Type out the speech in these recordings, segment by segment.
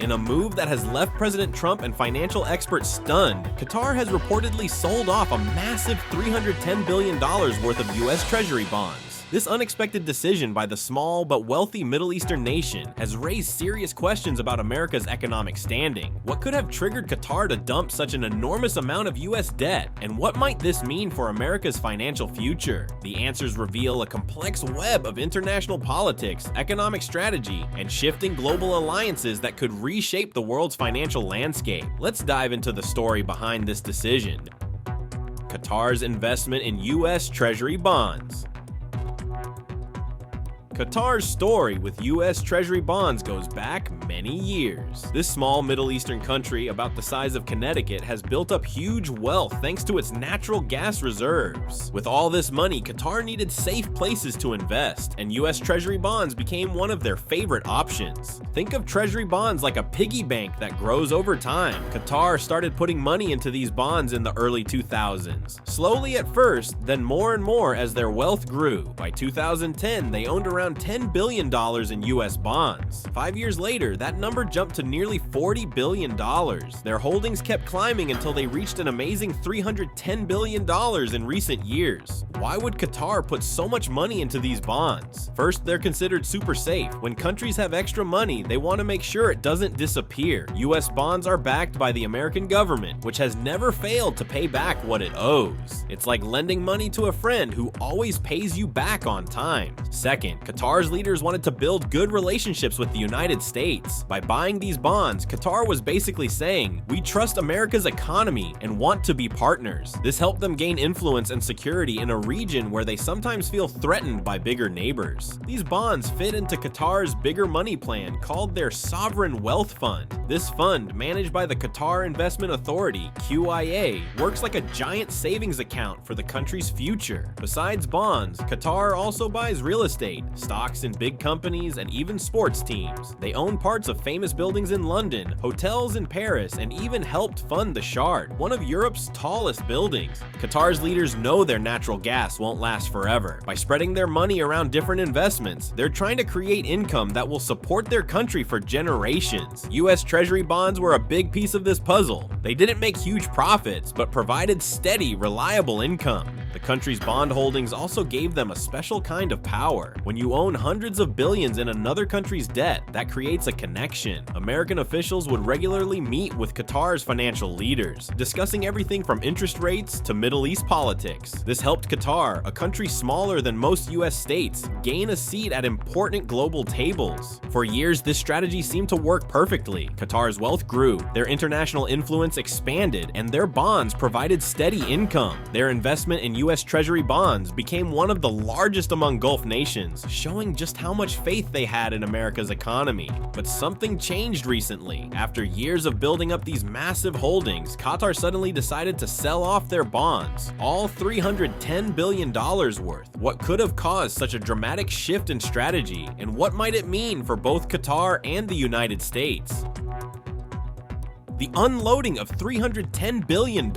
In a move that has left President Trump and financial experts stunned, Qatar has reportedly sold off a massive $310 billion worth of US Treasury Bonds. This unexpected decision by the small but wealthy Middle Eastern nation has raised serious questions about America's economic standing. What could have triggered Qatar to dump such an enormous amount of US debt? And what might this mean for America's financial future? The answers reveal a complex web of international politics, economic strategy, and shifting global alliances that could reshape the world's financial landscape. Let's dive into the story behind this decision. Qatar's investment in US Treasury Bonds. Qatar's story with US Treasury Bonds goes back many years. This small Middle Eastern country, about the size of Connecticut, has built up huge wealth thanks to its natural gas reserves. With all this money, Qatar needed safe places to invest, and US Treasury Bonds became one of their favorite options. Think of Treasury Bonds like a piggy bank that grows over time. Qatar started putting money into these bonds in the early 2000s. Slowly at first, then more and more as their wealth grew. By 2010, they owned around $10 billion in US bonds. 5 years later, that number jumped to nearly $40 billion. Their holdings kept climbing until they reached an amazing $310 billion in recent years. Why would Qatar put so much money into these bonds? First, they're considered super safe. When countries have extra money, they want to make sure it doesn't disappear. US bonds are backed by the American government, which has never failed to pay back what it owes. It's like lending money to a friend who always pays you back on time. Second, Qatar's leaders wanted to build good relationships with the United States. By buying these bonds, Qatar was basically saying, "We trust America's economy and want to be partners." This helped them gain influence and security in a region where they sometimes feel threatened by bigger neighbors. These bonds fit into Qatar's bigger money plan called their Sovereign Wealth Fund. This fund, managed by the Qatar Investment Authority, QIA, works like a giant savings account for the country's future. Besides bonds, Qatar also buys real estate, stocks in big companies, and even sports teams. They own parts of famous buildings in London, hotels in Paris, and even helped fund the Shard, one of Europe's tallest buildings. Qatar's leaders know their natural gas won't last forever. By spreading their money around different investments, they're trying to create income that will support their country for generations. US Treasury Bonds were a big piece of this puzzle. They didn't make huge profits, but provided steady, reliable income. The country's bond holdings also gave them a special kind of power. When you own hundreds of billions in another country's debt, that creates a connection. American officials would regularly meet with Qatar's financial leaders, discussing everything from interest rates to Middle East politics. This helped Qatar, a country smaller than most US states, gain a seat at important global tables. For years, this strategy seemed to work perfectly. Qatar's wealth grew, their international influence expanded, and their bonds provided steady income. Their investment in US Treasury Bonds became one of the largest among Gulf nations, showing just how much faith they had in America's economy. But something changed recently. After years of building up these massive holdings, Qatar suddenly decided to sell off their bonds, all $310 billion worth. What could have caused such a dramatic shift in strategy, and what might it mean for both Qatar and the United States? The unloading of $310 billion.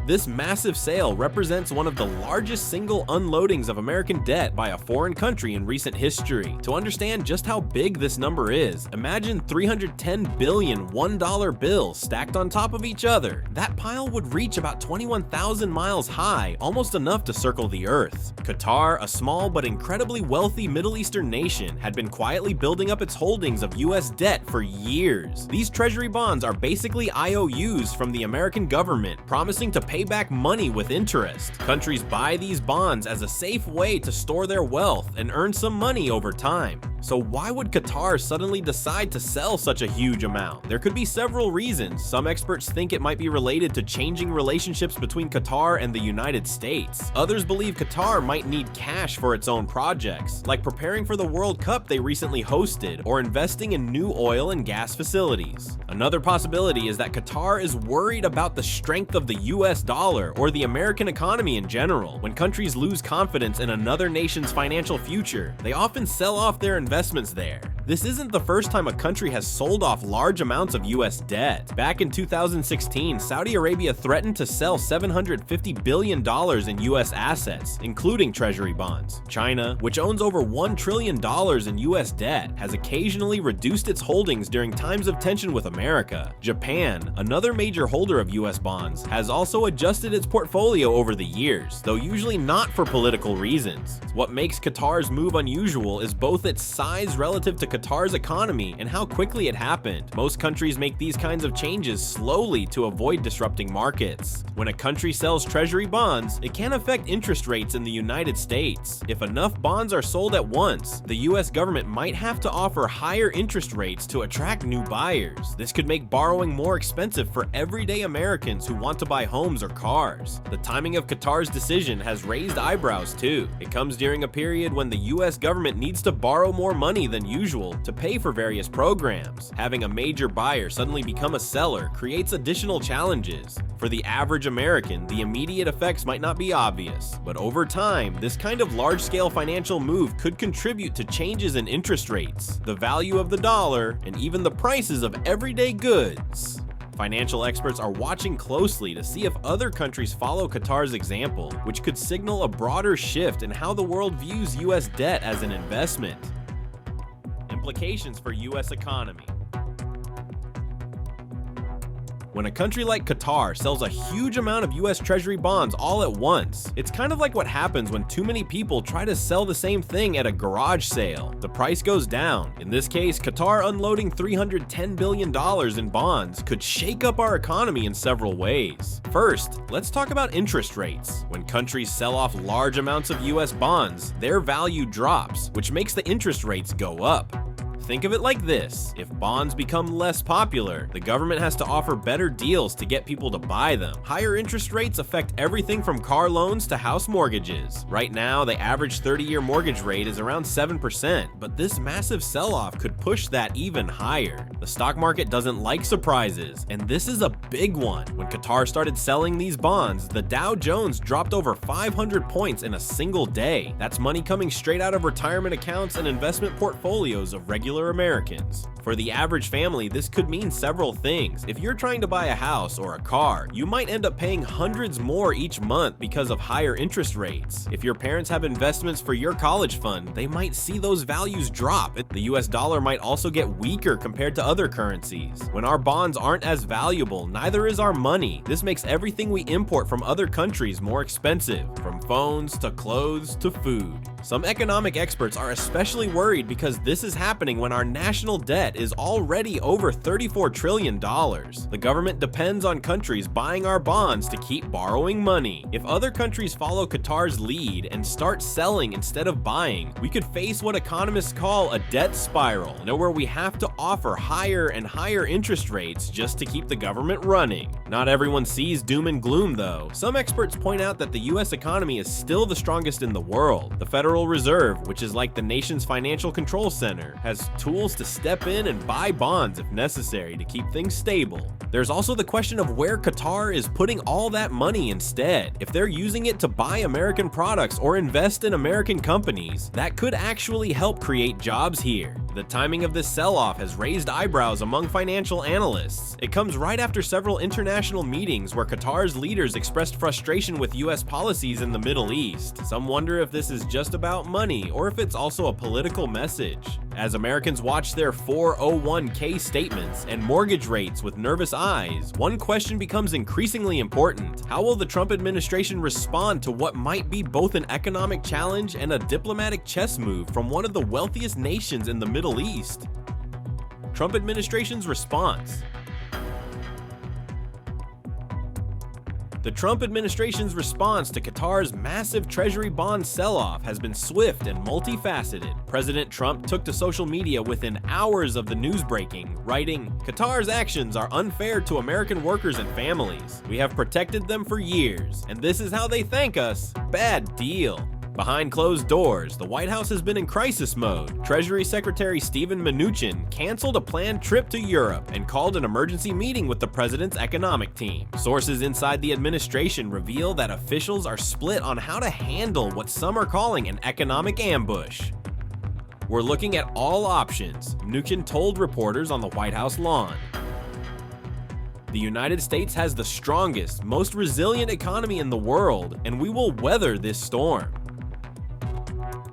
This massive sale represents one of the largest single unloadings of American debt by a foreign country in recent history. To understand just how big this number is, imagine 310 billion $1 bills stacked on top of each other. That pile would reach about 21,000 miles high, almost enough to circle the Earth. Qatar, a small but incredibly wealthy Middle Eastern nation, had been quietly building up its holdings of US debt for years. These treasury bonds are basically IOUs from the American government, promising to pay back money with interest. Countries buy these bonds as a safe way to store their wealth and earn some money over time. So why would Qatar suddenly decide to sell such a huge amount? There could be several reasons. Some experts think it might be related to changing relationships between Qatar and the United States. Others believe Qatar might need cash for its own projects, like preparing for the World Cup they recently hosted, or investing in new oil and gas facilities. Another possibility is that Qatar is worried about the strength of the US dollar or the American economy in general. When countries lose confidence in another nation's financial future, they often sell off their investments there. This isn't the first time a country has sold off large amounts of US debt. Back in 2016, Saudi Arabia threatened to sell $750 billion in US assets, including treasury bonds. China, which owns over $1 trillion in US debt, has occasionally reduced its holdings during times of tension with America. Japan, another major holder of US bonds, has also adjusted its portfolio over the years, though usually not for political reasons. What makes Qatar's move unusual is both its size relative to Qatar's economy and how quickly it happened. Most countries make these kinds of changes slowly to avoid disrupting markets. When a country sells treasury bonds, it can affect interest rates in the United States. If enough bonds are sold at once, the US government might have to offer higher interest rates to attract new buyers. This could make borrowing more expensive for everyday Americans who want to buy homes or cars. The timing of Qatar's decision has raised eyebrows too. It comes during a period when the US government needs to borrow more money than usual to pay for various programs. Having a major buyer suddenly become a seller creates additional challenges. For the average American, the immediate effects might not be obvious, but over time, this kind of large-scale financial move could contribute to changes in interest rates, the value of the dollar, and even the prices of everyday goods. Financial experts are watching closely to see if other countries follow Qatar's example, which could signal a broader shift in how the world views US debt as an investment. Implications for US economy. When a country like Qatar sells a huge amount of US Treasury bonds all at once, it's kind of like what happens when too many people try to sell the same thing at a garage sale. The price goes down. In this case, Qatar unloading $310 billion in bonds could shake up our economy in several ways. First, let's talk about interest rates. When countries sell off large amounts of US bonds, their value drops, which makes the interest rates go up. Think of it like this: if bonds become less popular, the government has to offer better deals to get people to buy them. Higher interest rates affect everything from car loans to house mortgages. Right now, the average 30-year mortgage rate is around 7%, but this massive sell-off could push that even higher. The stock market doesn't like surprises, and this is a big one. When Qatar started selling these bonds, the Dow Jones dropped over 500 points in a single day. That's money coming straight out of retirement accounts and investment portfolios of regular Americans. For the average family, this could mean several things. If you're trying to buy a house or a car, you might end up paying hundreds more each month because of higher interest rates. If your parents have investments for your college fund, they might see those values drop. The US dollar might also get weaker compared to other currencies. When our bonds aren't as valuable, neither is our money. This makes everything we import from other countries more expensive, from phones to clothes to food. Some economic experts are especially worried because this is happening when our national debt is already over $34 trillion. The government depends on countries buying our bonds to keep borrowing money. If other countries follow Qatar's lead and start selling instead of buying, we could face what economists call a debt spiral, where we have to offer higher and higher interest rates just to keep the government running. Not everyone sees doom and gloom though. Some experts point out that the US economy is still the strongest in the world. The Federal Reserve, which is like the nation's financial control center, has tools to step in and buy bonds if necessary to keep things stable. There's also the question of where Qatar is putting all that money instead. If they're using it to buy American products or invest in American companies, that could actually help create jobs here. The timing of this sell-off has raised eyebrows among financial analysts. It comes right after several international meetings where Qatar's leaders expressed frustration with US policies in the Middle East. Some wonder if this is just about money or if it's also a political message. As Americans watch their 401k statements and mortgage rates with nervous eyes, one question becomes increasingly important. How will the Trump administration respond to what might be both an economic challenge and a diplomatic chess move from one of the wealthiest nations in the Middle East? Trump administration's response. The Trump administration's response to Qatar's massive treasury bond sell-off has been swift and multifaceted. President Trump took to social media within hours of the news breaking, writing, "Qatar's actions are unfair to American workers and families. We have protected them for years, and this is how they thank us. Bad deal." Behind closed doors, the White House has been in crisis mode. Treasury Secretary Steven Mnuchin canceled a planned trip to Europe and called an emergency meeting with the president's economic team. Sources inside the administration reveal that officials are split on how to handle what some are calling an economic ambush. "We're looking at all options," Mnuchin told reporters on the White House lawn. "The United States has the strongest, most resilient economy in the world, and we will weather this storm."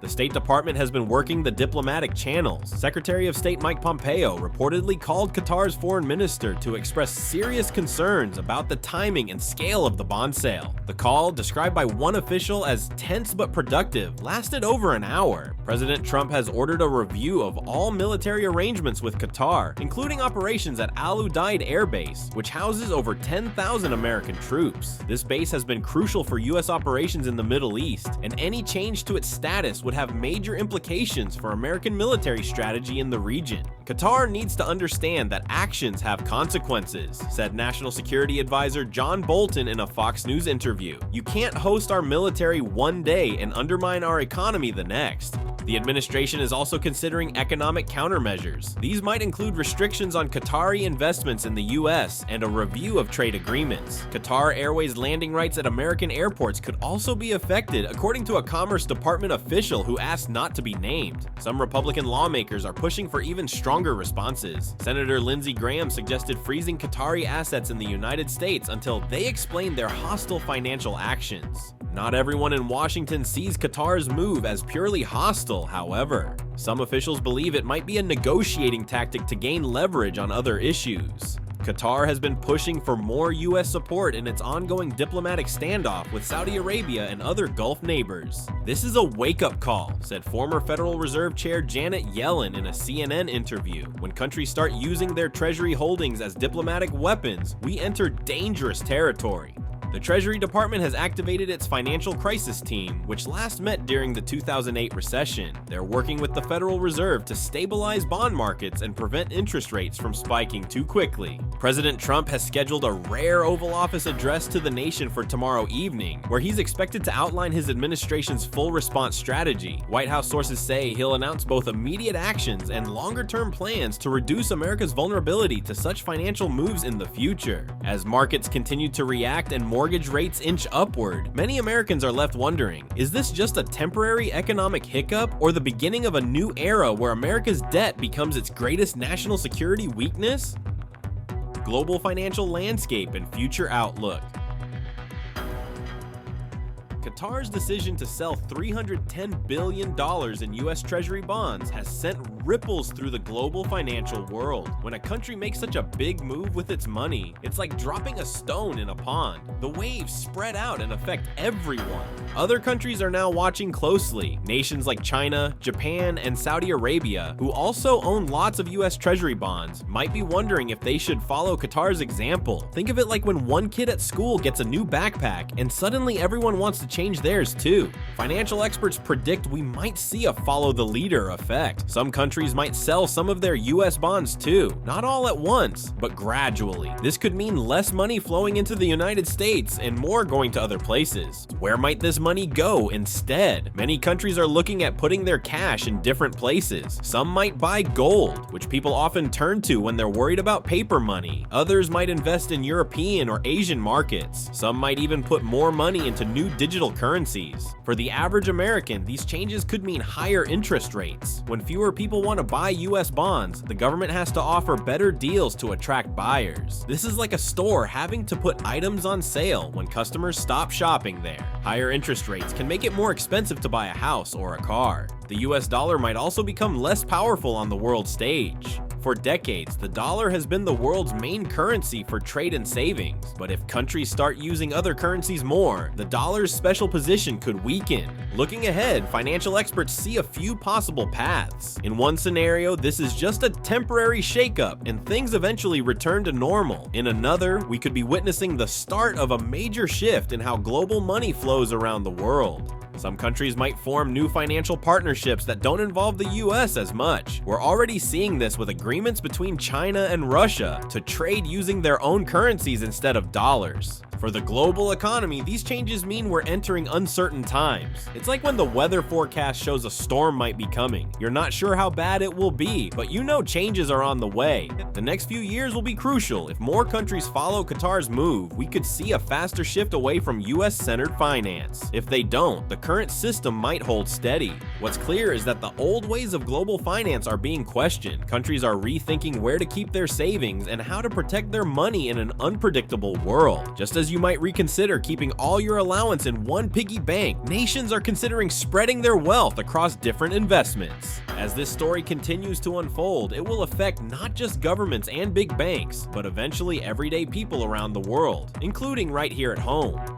The State Department has been working the diplomatic channels. Secretary of State Mike Pompeo reportedly called Qatar's foreign minister to express serious concerns about the timing and scale of the bond sale. The call, described by one official as tense but productive, lasted over an hour. President Trump has ordered a review of all military arrangements with Qatar, including operations at Al Udeid Air Base, which houses over 10,000 American troops. This base has been crucial for U.S. operations in the Middle East, and any change to its status would have major implications for American military strategy in the region. Qatar needs to understand that actions have consequences, said National Security Advisor John Bolton in a Fox News interview. "You can't host our military one day and undermine our economy the next." The administration is also considering economic countermeasures. These might include restrictions on Qatari investments in the U.S. and a review of trade agreements. Qatar Airways landing rights at American airports could also be affected, according to a Commerce Department official who asked not to be named. Some Republican lawmakers are pushing for even stronger responses. Senator Lindsey Graham suggested freezing Qatari assets in the United States until they explain their hostile financial actions. Not everyone in Washington sees Qatar's move as purely hostile, however. Some officials believe it might be a negotiating tactic to gain leverage on other issues. Qatar has been pushing for more U.S. support in its ongoing diplomatic standoff with Saudi Arabia and other Gulf neighbors. "This is a wake-up call," said former Federal Reserve Chair Janet Yellen in a CNN interview. "When countries start using their treasury holdings as diplomatic weapons, we enter dangerous territory." The Treasury Department has activated its financial crisis team, which last met during the 2008 recession. They're working with the Federal Reserve to stabilize bond markets and prevent interest rates from spiking too quickly. President Trump has scheduled a rare Oval Office address to the nation for tomorrow evening, where he's expected to outline his administration's full response strategy. White House sources say he'll announce both immediate actions and longer-term plans to reduce America's vulnerability to such financial moves in the future. As markets continue to react and mortgage rates inch upward, many Americans are left wondering, is this just a temporary economic hiccup or the beginning of a new era where America's debt becomes its greatest national security weakness? Global financial landscape and future outlook. Qatar's decision to sell $310 billion in US Treasury bonds has sent ripples through the global financial world. When a country makes such a big move with its money, it's like dropping a stone in a pond. The waves spread out and affect everyone. Other countries are now watching closely. Nations like China, Japan, and Saudi Arabia, who also own lots of US Treasury bonds, might be wondering if they should follow Qatar's example. Think of it like when one kid at school gets a new backpack and suddenly everyone wants to change theirs too. Financial experts predict we might see a follow the leader effect. Some countries might sell some of their US bonds too. Not all at once, but gradually. This could mean less money flowing into the United States and more going to other places. Where might this money go instead? Many countries are looking at putting their cash in different places. Some might buy gold, which people often turn to when they're worried about paper money. Others might invest in European or Asian markets. Some might even put more money into new digital currencies. For the average American, these changes could mean higher interest rates. When fewer people want to buy US bonds, the government has to offer better deals to attract buyers. This is like a store having to put items on sale when customers stop shopping there. Higher interest rates can make it more expensive to buy a house or a car. The US dollar might also become less powerful on the world stage. For decades, the dollar has been the world's main currency for trade and savings, but if countries start using other currencies more, the dollar's special position could weaken. Looking ahead, financial experts see a few possible paths. In one scenario, this is just a temporary shakeup and things eventually return to normal. In another, we could be witnessing the start of a major shift in how global money flows around the world. Some countries might form new financial partnerships that don't involve the US as much. We're already seeing this with agreements between China and Russia to trade using their own currencies instead of dollars. For the global economy, these changes mean we're entering uncertain times. It's like when the weather forecast shows a storm might be coming. You're not sure how bad it will be, but you know changes are on the way. The next few years will be crucial. If more countries follow Qatar's move, we could see a faster shift away from US-centered finance. If they don't, the current system might hold steady. What's clear is that the old ways of global finance are being questioned. Countries are rethinking where to keep their savings and how to protect their money in an unpredictable world. Just as you might reconsider keeping all your allowance in one piggy bank, nations are considering spreading their wealth across different investments. As this story continues to unfold, it will affect not just governments and big banks, but eventually everyday people around the world, including right here at home.